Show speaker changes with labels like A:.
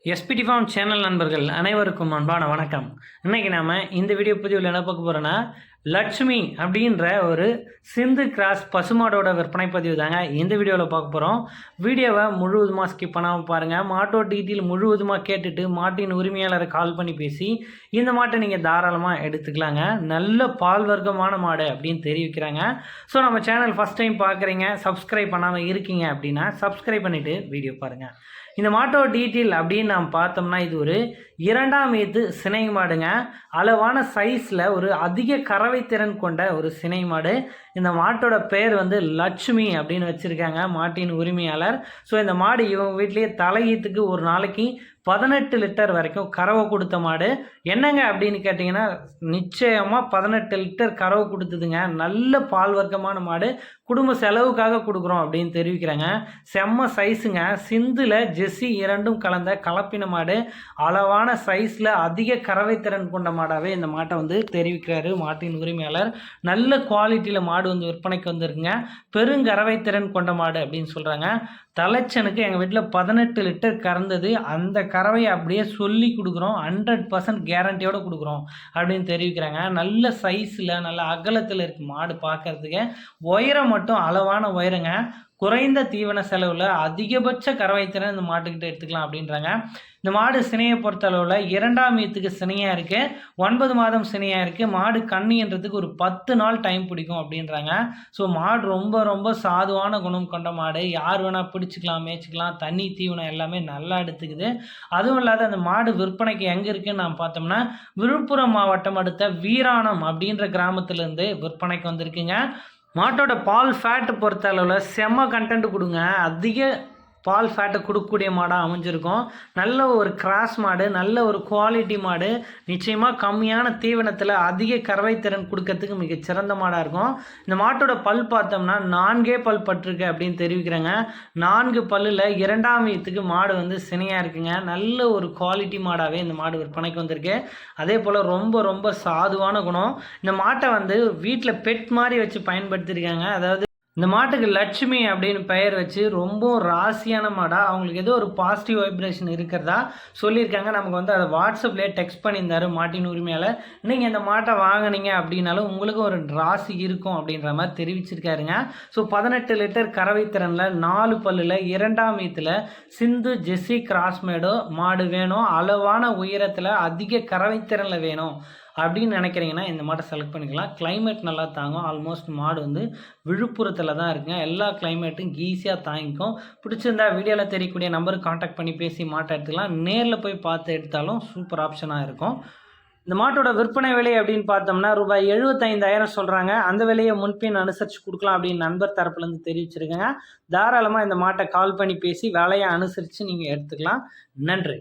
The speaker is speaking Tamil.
A: எஸ்பிடி ஃபார்ம் சேனல் நண்பர்கள் அனைவருக்கும் அன்பான வணக்கம். இன்றைக்கி நாம் இந்த வீடியோ பதிவில் என்ன பார்க்க போகிறோன்னா, லட்சுமி அப்படின்ற ஒரு சிந்து கிராஸ் பசுமாடோட விற்பனை பதிவு தாங்க இந்த வீடியோவில் பார்க்க போகிறோம். வீடியோவை முழுவதுமாக ஸ்கிப் பண்ணாமல் பாருங்கள். மாட்டோட டீட்டெயில் முழுவதுமாக கேட்டுட்டு மாட்டின் உரிமையாளரை கால் பண்ணி பேசி இந்த மாட்டை நீங்கள் தாராளமாக எடுத்துக்கலாங்க. நல்ல பால் வர்க்கமான மாடு அப்படின்னு தெரிவிக்கிறாங்க. ஸோ நம்ம சேனல் ஃபஸ்ட் டைம் பார்க்குறீங்க, சப்ஸ்கிரைப் பண்ணாமல் இருக்கீங்க அப்படின்னா சப்ஸ்கிரைப் பண்ணிவிட்டு வீடியோ பாருங்கள். இந்த மாட்டோட டீட்டெயில் அப்படின்னு நாம் பார்த்தோம்னா, இது ஒரு 2ஆம் ஈத்து சினை மாடுங்க. அளவான சைஸில் ஒரு அதிக கறவை திறன் கொண்ட ஒரு சினை மாடு. இந்த மாட்டோட பேர் லட்சுமி அப்படின்னு வச்சுருக்காங்க மாட்டின் உரிமையாளர். ஸோ இந்த மாடு இவங்க வீட்லேயே தலையீத்துக்கு ஒரு நாளைக்கு 18 லிட்டர் வரைக்கும் கறவை கொடுத்த மாடு. என்னங்க அப்படின்னு கேட்டிங்கன்னா, நிச்சயமாக 18 லிட்டர் கறவை கொடுத்ததுங்க. நல்ல பால் வர்க்கமான மாடு, குடும்ப செலவுக்காக கொடுக்குறோம் அப்படின்னு தெரிவிக்கிறாங்க. செம்ம சைஸுங்க. சிந்தில் ஜெர்சி இரண்டும் கலந்த கலப்பின மாடு. அளவான சைஸில் அதிக கறவை திறன் கொண்ட மாடாகவே இந்த மாட்டை தெரிவிக்கிறாரு மாட்டின் உரிமையாளர். நல்ல குவாலிட்டியில் மாடு விற்பனைக்கு வந்திருக்குங்க. பெருங்கறவை திறன் கொண்ட மாடு அப்படின்னு சொல்கிறாங்க. தலைச்சனுக்கு எங்கள் வீட்டில் 18 லிட்டர் கறந்தது. அந்த கறவையை அப்படியே சொல்லி கொடுக்குறோம். 100% கேரண்டியோடு கொடுக்குறோம் அப்படின்னு தெரிவிக்கிறாங்க. நல்ல சைஸில் நல்ல அகலத்தில் இருக்குது மாடு. பார்க்குறதுக்கு உயரம் மட்டும் அளவான உயரங்க. குறைந்த தீவன செலவில் அதிகபட்ச கறவை திறன் இந்த மாட்டுக்கிட்ட எடுத்துக்கலாம் அப்படின்றாங்க. இந்த மாடு சினையை பொறுத்த அளவில் 2ஆம் ஈத்துக்கு சினையாக இருக்குது. 9 மாதம் சினையாக இருக்குது. மாடு கண்ணின்றதுக்கு ஒரு 10 நாள் டைம் பிடிக்கும் அப்படின்றாங்க. ஸோ மாடு ரொம்ப ரொம்ப சாதுவான குணம் கொண்ட மாடு. யார் வேணால் பிடிச்சிக்கலாம், மேய்ச்சிக்கலாம். தண்ணி தீவனம் எல்லாமே நல்லா எடுத்துக்குது. அதுவும் இல்லாத அந்த மாடு விற்பனைக்கு எங்கே இருக்குதுன்னு நான் பார்த்தோம்னா, விழுப்புரம் மாவட்டம் அடுத்த வீராணம் அப்படின்ற கிராமத்துலேருந்து விற்பனைக்கு வந்திருக்குங்க. மாட்டோட பால் ஃபேட்டு பொறுத்த அளவில் செம்ம கண்டென்ட் கொடுங்க. அதிக பால் ஃபேட்டை கொடுக்கக்கூடிய மாடாக அமைஞ்சிருக்கும். நல்ல ஒரு கிராஸ் மாடு, நல்ல ஒரு குவாலிட்டி மாடு. நிச்சயமாக கம்மியான தீவனத்தில் அதிக கறவை திறன் கொடுக்கறதுக்கு மிகச்சிறந்த மாடாக இருக்கும். இந்த மாட்டோட பல் பார்த்தோம்னா 4 பல் பட்டிருக்கு அப்படின்னு தெரிவிக்கிறாங்க. 4 பல்லில் 2ஆம் ஈத்துக்கு மாடு சினையாக இருக்குங்க. நல்ல ஒரு குவாலிட்டி மாடாகவே இந்த மாடு விற்பனைக்கு வந்திருக்கு. அதே போல் ரொம்ப ரொம்ப சாதுவான குணம். இந்த மாட்டை வீட்டில் பெட் மாதிரி வச்சு பயன்படுத்தியிருக்காங்க. அதாவது இந்த மாட்டுக்கு லட்சுமி அப்படின்னு பெயர் வச்சு ரொம்ப ராசியான மாடாக அவங்களுக்கு ஏதோ ஒரு பாசிட்டிவ் வைப்ரேஷன் இருக்கிறதா சொல்லியிருக்காங்க. நமக்கு அதை வாட்ஸ்அப்லேயே டெக்ஸ்ட் பண்ணியிருந்தார் மாட்டின் உரிமையாளர். நீங்கள் இந்த மாட்டை வாங்கினீங்க அப்படின்னாலும் உங்களுக்கு ஒரு ராசி இருக்கும் அப்படின்ற மாதிரி தெரிவிச்சிருக்காருங்க. ஸோ 18 லிட்டர் கறவை திறனில் 4 பல்லில் 2ஆம் ஈத்தில் சிந்து ஜெர்சி கிராஸ்மேடோ மாடு வேணும். அளவான உயரத்தில் அதிக கறவை திறனில் வேணும் அப்படின்னு நினைக்கிறீங்கன்னா இந்த மாட்டை செலக்ட் பண்ணிக்கலாம். கிளைமேட் நல்லா தாங்கும். ஆல்மோஸ்ட் மாடு விழுப்புரத்தில் தான் இருக்குங்க. எல்லா கிளைமேட்டும் ஈஸியாக தாங்கிக்கும். பிடிச்சிருந்தா வீடியோவில் தெரியக்கூடிய நம்பருக்கு காண்டாக்ட் பண்ணி பேசி மாட்டை எடுத்துக்கலாம். நேரில் போய் பார்த்து எடுத்தாலும் சூப்பர் ஆப்ஷனாக இருக்கும். இந்த மாட்டோட விற்பனை விலை அப்படின்னு பார்த்தோம்னா ரூபாய் 75,000 சொல்கிறாங்க. அந்த விலையை முன்பின் அனுசரித்து கொடுக்கலாம் அப்படின்னு நண்பர் தரப்புலேருந்து தெரிவிச்சிருக்கேங்க. தாராளமாக இந்த மாட்டை கால் பண்ணி பேசி விலையை அனுசரித்து நீங்கள் எடுத்துக்கலாம். நன்றி.